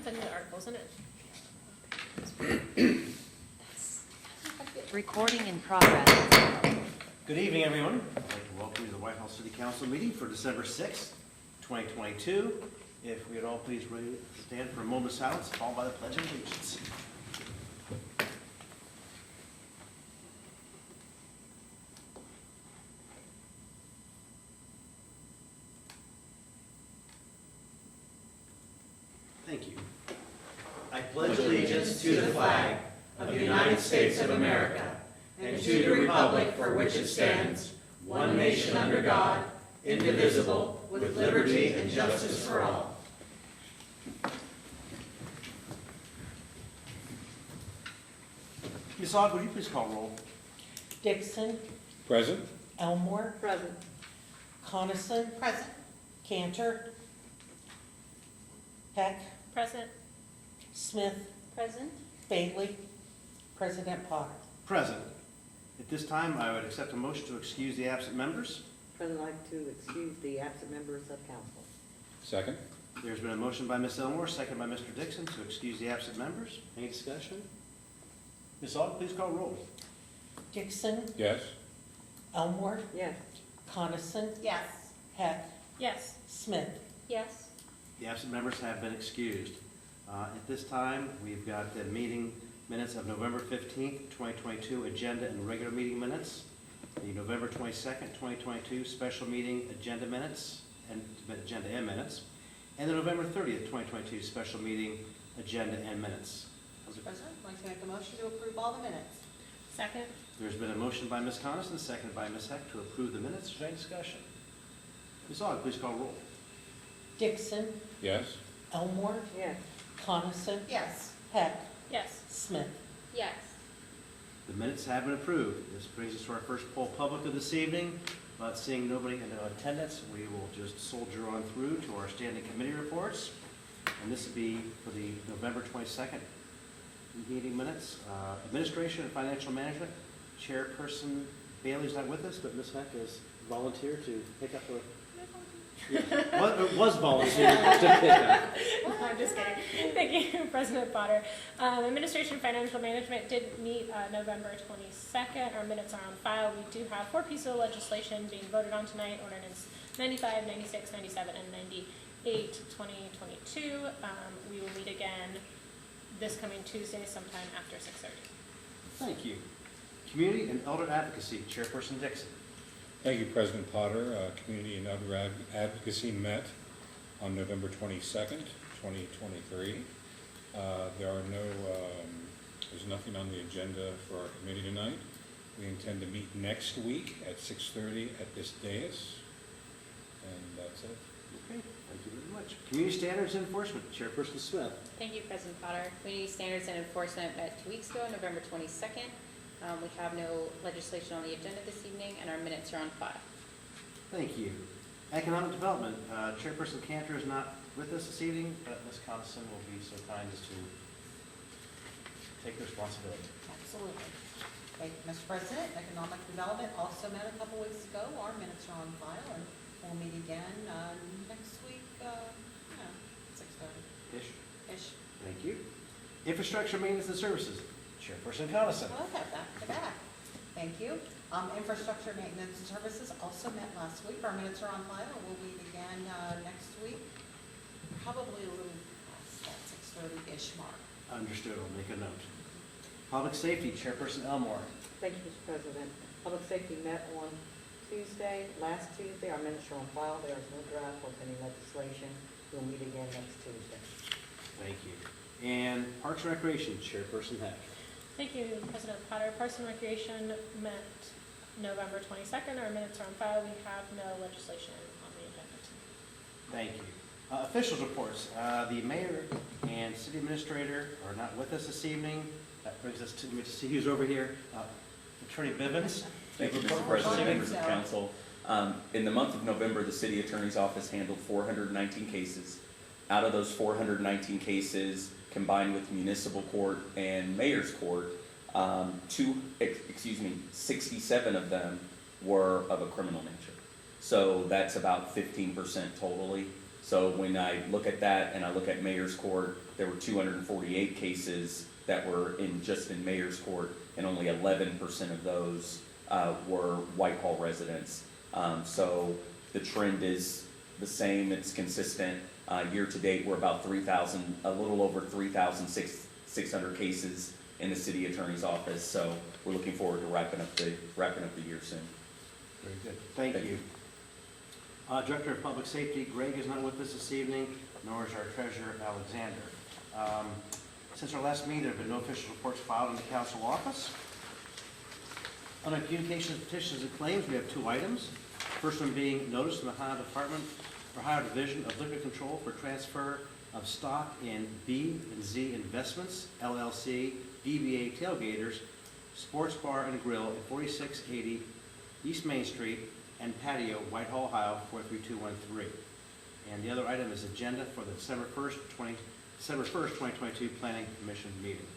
technically articles in it. Recording in progress. Good evening, everyone. I'd like to welcome you to the White House City Council meeting for December 6th, 2022. If we would all please stand for a moment of silence, followed by the Pledge of Allegiance. Thank you. I pledge allegiance to the flag of the United States of America, and to the republic for which it stands, one nation under God, indivisible, with liberty and justice for all. Ms. Aug, would you please call roll? Dixon, Present. Elmore, Present. Coniston, Present. Cantor, Heck, Present. Smith, Present. Bailey, President Potter. Present. At this time, I would accept a motion to excuse the absent members. President, I'd like to excuse the absent members of council. Second. There's been a motion by Ms. Elmore, second by Mr. Dixon, to excuse the absent members. Any discussion? Ms. Aug, please call roll. Dixon, Yes. Elmore, Yes. Coniston, Yes. Heck, Yes. Smith. Yes. The absent members have been excused. At this time, we've got the meeting minutes of November 15th, 2022, agenda and regular meeting minutes. The November 22nd, 2022, special meeting agenda minutes and agenda and minutes. And the November 30th, 2022, special meeting agenda and minutes. Mr. President, I'd like to make a motion to approve all the minutes. Second. There's been a motion by Ms. Coniston, seconded by Ms. Heck, to approve the minutes. Is there any discussion? Ms. Aug, please call roll. Dixon, Yes. Elmore, Yes. Coniston, Yes. Heck, Yes. Smith. Yes. The minutes have been approved. This brings us to our first poll public of this evening. But seeing nobody in attendance, we will just soldier on through to our standing committee reports. And this will be for the November 22nd meeting minutes. Administration and Financial Management, Chairperson Bailey's not with us, but Ms. Heck has volunteered to pick up a... Well, it was volunteered to pick up. I'm just kidding. Thank you, President Potter. Administration and Financial Management did meet November 22nd. Our minutes are on file. We do have 4 pieces of legislation being voted on tonight: Ordinance 95, 96, 97, and 98, 2022. We will meet again this coming Tuesday sometime after 6:30. Thank you. Community and Elder Advocacy, Chairperson Dixon. Thank you, President Potter. Community and Elder Advocacy met on November 22nd, 2023. There's nothing on the agenda for our committee tonight. We intend to meet next week at 6:30 at this dais. And that's it. Okay, thank you very much. Community Standards Enforcement, Chairperson Smith. Thank you, President Potter. Community Standards and Enforcement met 2 weeks ago, November 22nd. We have no legislation on the agenda this evening, and our minutes are on file. Thank you. Economic Development, Chairperson Cantor is not with us this evening, but Ms. Coniston will be so kind as to take responsibility. Absolutely. Okay, Mr. President, Economic Development also met a couple weeks ago. Our minutes are on file, and we'll meet again next week, 6:30. Ish. Thank you. Infrastructure Maintenance and Services, Chairperson Coniston. We'll have back to back. Thank you. Infrastructure Maintenance and Services also met last week. Our minutes are on file, and we'll meet again next week, probably a little past that 6:30-ish mark. Understood, I'll make a note. Public Safety, Chairperson Elmore. Thank you, Mr. President. Public Safety met on last Tuesday. Our minutes are on file. There is no draft or pending legislation. We'll meet again next Tuesday. Thank you. And Parks and Recreation, Chairperson Heck. Thank you, President Potter. Parks and Recreation met November 22nd. Our minutes are on file. We have no legislation on the agenda tonight. Thank you. Officials reports. The mayor and city administrator are not with us this evening. That brings us to, let me just see who's over here. Attorney Bivens. Thank you, Mr. President, members of council. In the month of November, the city attorney's office handled 419 cases. Out of those 419 cases, combined with municipal court and mayor's court, 67 of them were of a criminal nature. So that's about 15% totally. So when I look at that and I look at Mayor's Court, there were 248 cases that were just in Mayor's Court, and only 11% of those were Whitehall residents. So the trend is the same, it's consistent. Year to date, we're about 3,000, a little over 3,600 cases in the city attorney's office. So we're looking forward to wrapping up the year soon. Very good. Thank Thank you. Director of Public Safety, Greg is not with us this evening, nor is our treasurer, Alexander. Since our last meeting, there have been no official reports filed in the council office. Under communications, petitions, and claims, we have 2 items. First one being notice from the Ohio Division of Liquor Control for transfer of stock in B&Z Investments, LLC, DBA Tailgaters, Sports Bar and Grill at 4680 East Main Street and Patio, Whitehall, Ohio, 43213. And the other item is agenda for the December 1st, 2022 Planning Commission meeting.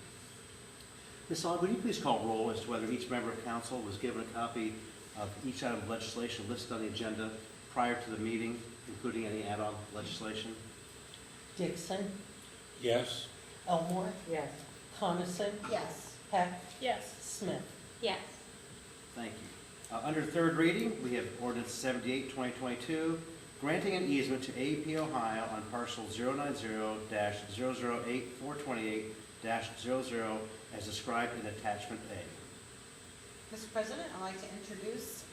Ms. Aug, would you please call roll as to whether each member of council was given a copy of each item of legislation listed on the agenda prior to the meeting, including any add-on legislation? Dixon, Yes. Elmore, Yes. Coniston, Yes. Heck, Yes. Smith. Yes. Thank you. Under third reading, we have ordinance 78, 2022, granting an easement to AEP Ohio on parcel 090-008-428-00 as described in attachment A. Mr. President, I'd like to introduce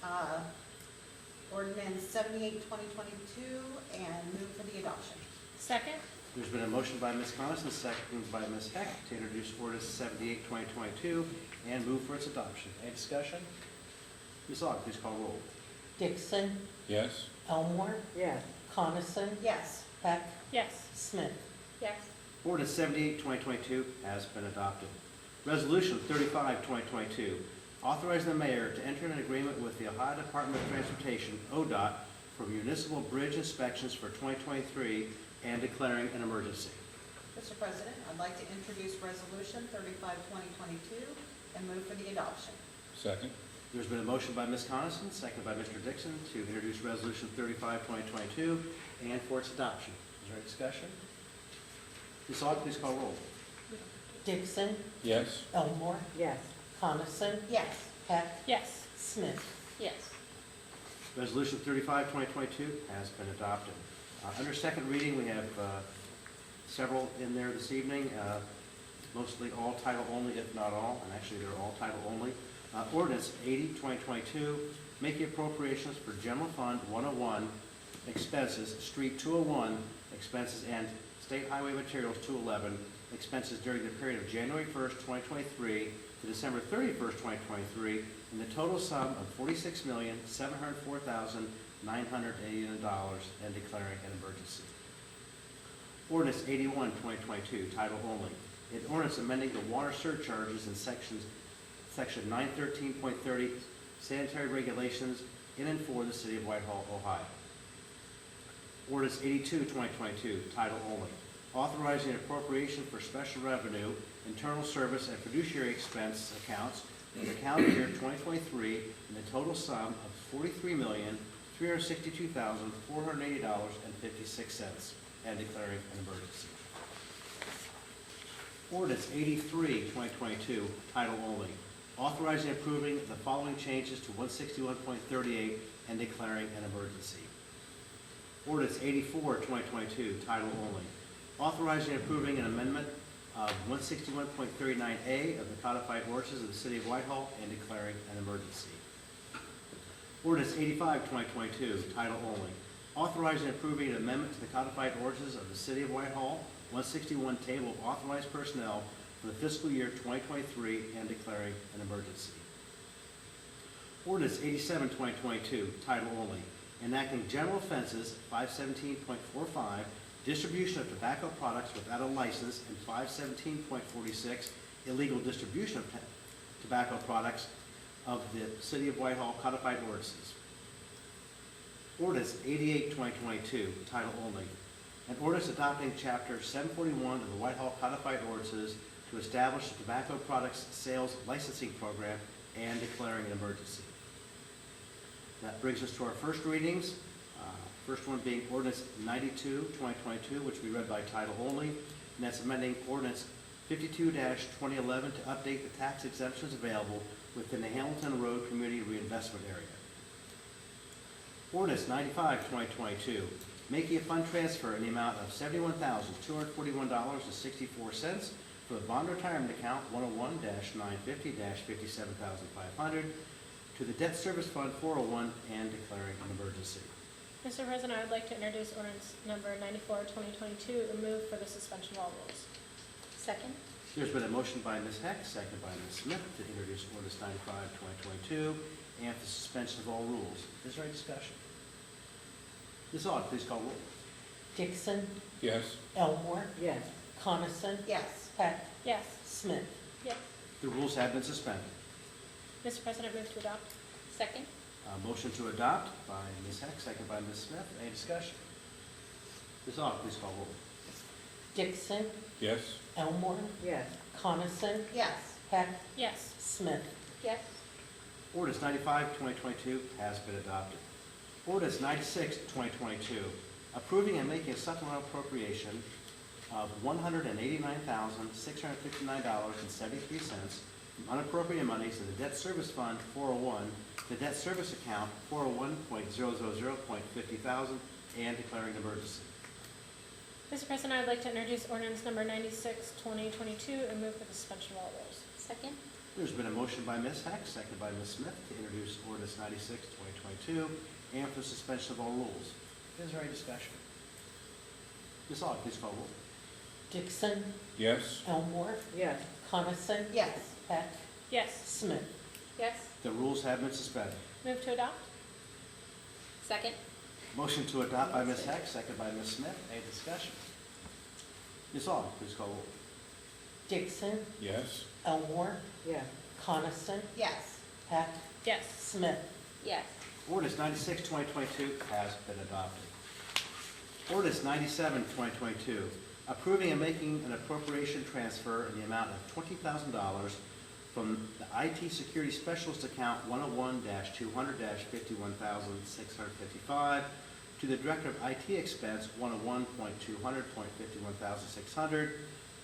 ordinance 78, 2022, and move for the adoption. Second? There's been a motion by Ms. Coniston, seconded by Ms. Heck, to introduce ordinance 78, 2022, and move for its adoption. Any discussion? Ms. Aug, please call roll. Dixon, Yes. Elmore, Yes. Coniston, Yes. Heck, Yes. Smith. Yes. Ordinance 78, 2022 has been adopted. Resolution 35, 2022, authorizing the mayor to enter an agreement with the Ohio Department of Transportation, ODOT, for municipal bridge inspections for 2023 and declaring an emergency. Mr. President, I'd like to introduce resolution 35, 2022, and move for the adoption. Second. There's been a motion by Ms. Coniston, seconded by Mr. Dixon, to introduce Resolution 35, 2022, and for its adoption. Is there any discussion? Ms. Aug, please call roll. Dixon, Yes. Elmore, Yes. Coniston, Yes. Heck, Yes. Smith. Yes. Resolution 35, 2022 has been adopted. Under second reading, we have several in there this evening, mostly all title only, if not all, and actually they're all title only. Ordinance 80, 2022, making appropriations for General Fund 101 expenses, Street 201 expenses, and State Highway Materials 211 expenses during the period of January 1st, 2023 to December 31st, 2023, in the total sum of $46,704,980 and declaring an emergency. Ordinance 81, 2022, title only. An ordinance amending the water surcharges in section 913.30 sanitary regulations in and for the city of Whitehall, Ohio. Ordinance 82, 2022, title only. Authorizing appropriation for special revenue, internal service, and fiduciary expense accounts in the calendar year 2023 in the total sum of $43,362,480.56 and declaring an emergency. Ordinance 83, 2022, title only. Authorizing and approving the following changes to 161.38 and declaring an emergency. Ordinance 84, 2022, title only. Authorizing and approving an amendment of 161.39A of the codified ordinances of the city of Whitehall and declaring an emergency. Ordinance 85, 2022, title only. Authorizing and approving an amendment to the codified ordinances of the city of Whitehall, 161 table of authorized personnel for the fiscal year 2023 and declaring an emergency. Ordinance 87, 2022, title only. Enacting general offenses, 517.45, distribution of tobacco products without a license, and 517.46, illegal distribution of tobacco products of the City of Whitehall codified ordinances. Ordinance 88, 2022, title only. An ordinance adopting Chapter 741 of the Whitehall codified ordinances to establish a tobacco products sales licensing program and declaring an emergency. That brings us to our first readings. First one being ordinance 92, 2022, which we read by title only, and that's amending ordinance 52-2011 to update the tax exemptions available within the Hamilton Road Community Reinvestment Area. Ordinance 95, 2022, making a fund transfer in the amount of $71,241.64 for the bond retirement account 101-950-57,500 to the debt service fund 401 and declaring an emergency. Mr. President, I would like to introduce ordinance number 94, 2022, and move for the suspension of all rules. Second? There's been a motion by Ms. Heck, seconded by Ms. Smith, to introduce ordinance 95, 2022, and for suspension of all rules. Is there any discussion? Ms. Aug, please call roll. Dixon, Yes. Elmore, Yes. Coniston, Yes. Heck, Yes. Smith. Yes. The rules have been suspended. Mr. President, move to adopt. Second? Motion to adopt by Ms. Heck, seconded by Ms. Smith. Any discussion? Ms. Aug, please call roll. Dixon, Yes. Elmore, Yes. Coniston, Yes. Heck, Yes. Smith. Yes. Ordinance 95, 2022 has been adopted. Ordinance 96, 2022, approving and making a supplemental appropriation of $189,659.73 from unappropriated monies in the Debt Service Fund 401, the Debt Service Account 401.000.50,000, and declaring an emergency. Mr. President, I would like to introduce ordinance number 96, 2022, and move for the suspension of all rules. Second? There's been a motion by Ms. Heck, seconded by Ms. Smith, to introduce ordinance 96, 2022, and for suspension of all rules. Is there any discussion? Ms. Aug, please call roll. Dixon, Yes. Elmore, Yes. Coniston, Yes. Heck, Yes. Smith. Yes. The rules have been suspended. Move to adopt. Second? Motion to adopt by Ms. Heck, seconded by Ms. Smith. Any discussion? Ms. Aug, please call roll. Dixon, Yes. Elmore, Yes. Coniston, Yes. Heck, Yes. Smith. Yes. Ordinance 96, 2022 has been adopted. Ordinance 97, 2022, approving and making an appropriation transfer in the amount of $20,000 from the IT Security Specialist Account 101-200-51,655 to the Director of IT Expense 101.200.51,600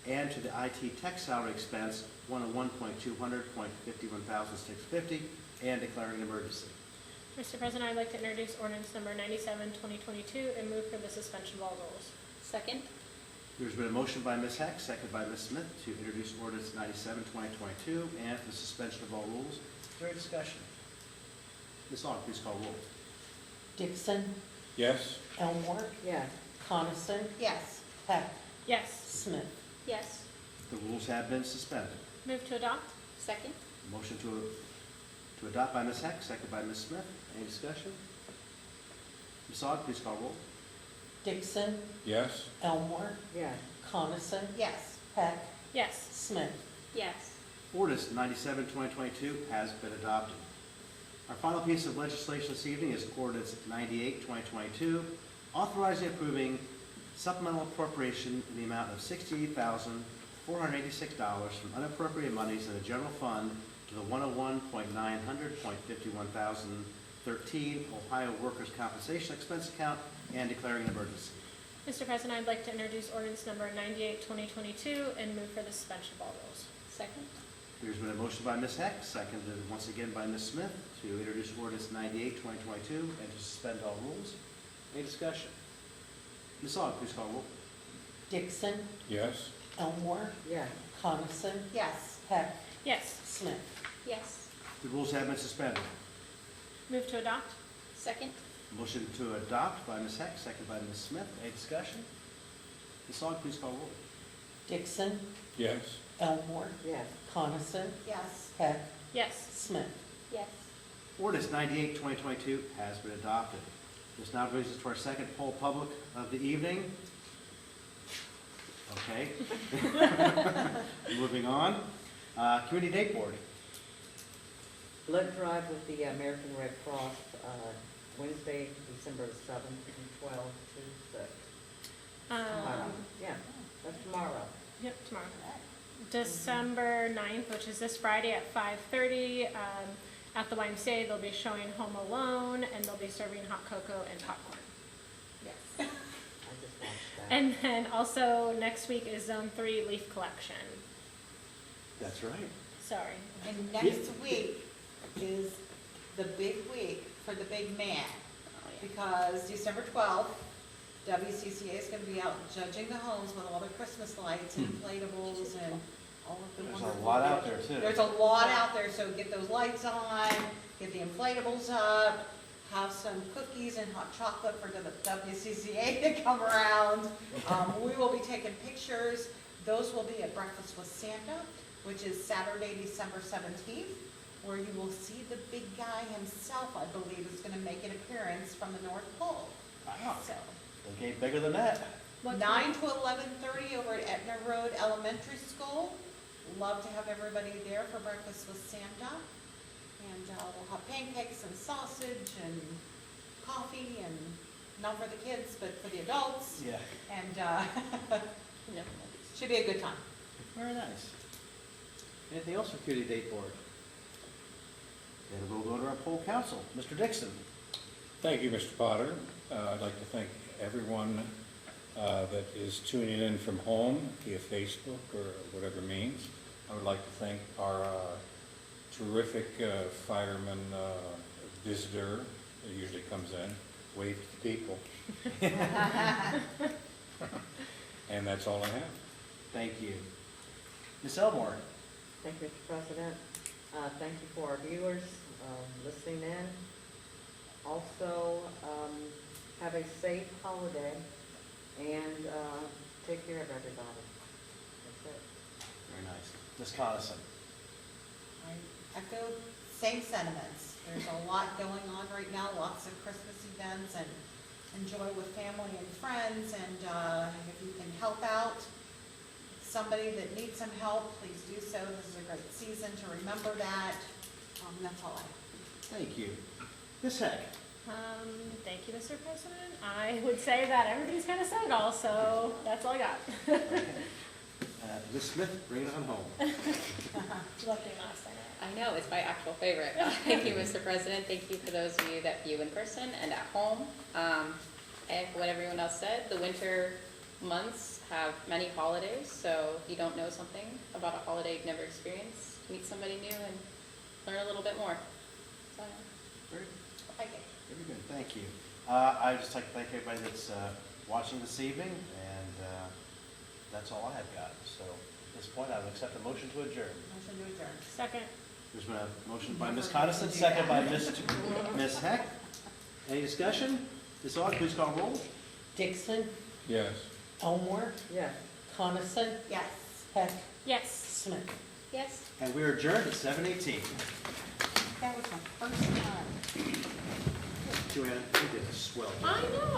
and to the IT Tech Salary Expense 101.200.51,650 and declaring an emergency. Mr. President, I'd like to introduce ordinance number 97, 2022, and move for the suspension of all rules. Second? There's been a motion by Ms. Heck, seconded by Ms. Smith, to introduce ordinance 97, 2022, and for the suspension of all rules. Is there any discussion? Ms. Aug, please call roll. Dixon, Yes. Elmore, Yes. Coniston, Yes. Heck, Yes. Smith. Yes. The rules have been suspended. Move to adopt. Second? Motion to adopt by Ms. Heck, seconded by Ms. Smith. Any discussion? Ms. Aug, please call roll. Dixon, Yes. Elmore, Yes. Coniston, Yes. Heck, Yes. Smith. Yes. Ordinance 97, 2022 has been adopted. Our final piece of legislation this evening is ordinance 98, 2022, authorizing and approving supplemental appropriation in the amount of $68,486 from unappropriated monies in the general fund to the 101.900.51,013 Ohio Workers' Compensation Expense Account and declaring an emergency. Mr. President, I'd like to introduce ordinance number 98, 2022, and move for the suspension of all rules. Second? There's been a motion by Ms. Heck, seconded once again by Ms. Smith, to introduce ordinance 98, 2022, and to suspend all rules. Any discussion? Ms. Aug, please call roll. Dixon, Yes. Elmore, Yes. Coniston, Yes. Heck, Yes. Smith. Yes. The rules have been suspended. Move to adopt. Second? Motion to adopt by Ms. Heck, seconded by Ms. Smith. Any discussion? Ms. Aug, please call roll. Dixon, Yes. Elmore, Yes. Coniston, Yes. Heck, Yes. Smith. Yes. Ordinance 98, 2022 has been adopted. This now brings us to our second poll public of the evening. Okay. Moving on. Community Date Board. Blood drive with the American Red Cross, Wednesday, December 7th from 12 to 6. Tomorrow. Yeah, that's tomorrow. Yep, tomorrow. December 9th, which is this Friday at 5:30, at the YMCA, they'll be showing Home Alone, and they'll be serving hot cocoa and popcorn. And then also next week is Zone 3 leaf collection. That's right. Sorry. And next week is the big week for the big man, Oh, yeah. because December 12th, WCCA is gonna be out judging the homes with all their Christmas lights and inflatables and all of the There's wonderful. a lot out there too. There's a lot out there, so get those lights on, get the inflatables up, have some cookies and hot chocolate for the WCCA to come around. We will be taking pictures. Those will be at Breakfast with Santa, which is Saturday, December 17th, where you will see the big guy himself, I believe, is gonna make an appearance from the North Pole. Wow. So, Okay, bigger than that. What 9 to 11:30 over at Etna Road Elementary School. Love to have everybody there for Breakfast with Santa. And we'll have pancakes and sausage and coffee, and not for the kids, but for the adults. Yeah. And No. should be a good time. Very nice. Anything else for Community Date Board? Then we'll go to our poll council. Mr. Dixon. Thank you, Mr. Potter. I'd like to thank everyone that is tuning in from home via Facebook or whatever means. I would like to thank our terrific fireman visitor that usually comes in, waves to people. And that's all I have. Thank you. Ms. Elmore. Thank you, Mr. President. Thank you for our viewers listening in. Also, have a safe holiday and take care of everybody. That's it. Very nice. Ms. Coniston. I echo same sentiments. There's a lot going on right now, lots of Christmas events, and enjoy with family and friends. And if you can help out somebody that needs some help, please do so. This is a great season to remember that. That's all I have. Thank you. Ms. Heck. Thank you, Mr. President. I would say that everybody's kind of said it all, so that's all I got. Ms. Smith, bring it on home. Love being last, I know. I know, it's my actual favorite. Thank you, Mr. President. Thank you for those of you that view in person and at home. And what everyone else said, the winter months have many holidays, so if you don't know something about a holiday you've never experienced, meet somebody new and learn a little bit more. So, Very, Thank you. very good. Thank you. I'd just like to thank everybody that's watching this evening, and that's all I have got. So at this point, I would accept a motion to adjourn. Motion to adjourn. Second. There's been a motion by Never Ms. Coniston, do second by that. Ms. Heck. Any discussion? Ms. Aug, please call roll. Dixon, Yes. Elmore, Yes. Coniston, Yes. Heck, Yes. Smith. yes. And we are adjourned at 7:18. That was my first time. Joanna, you did a swell job. I know.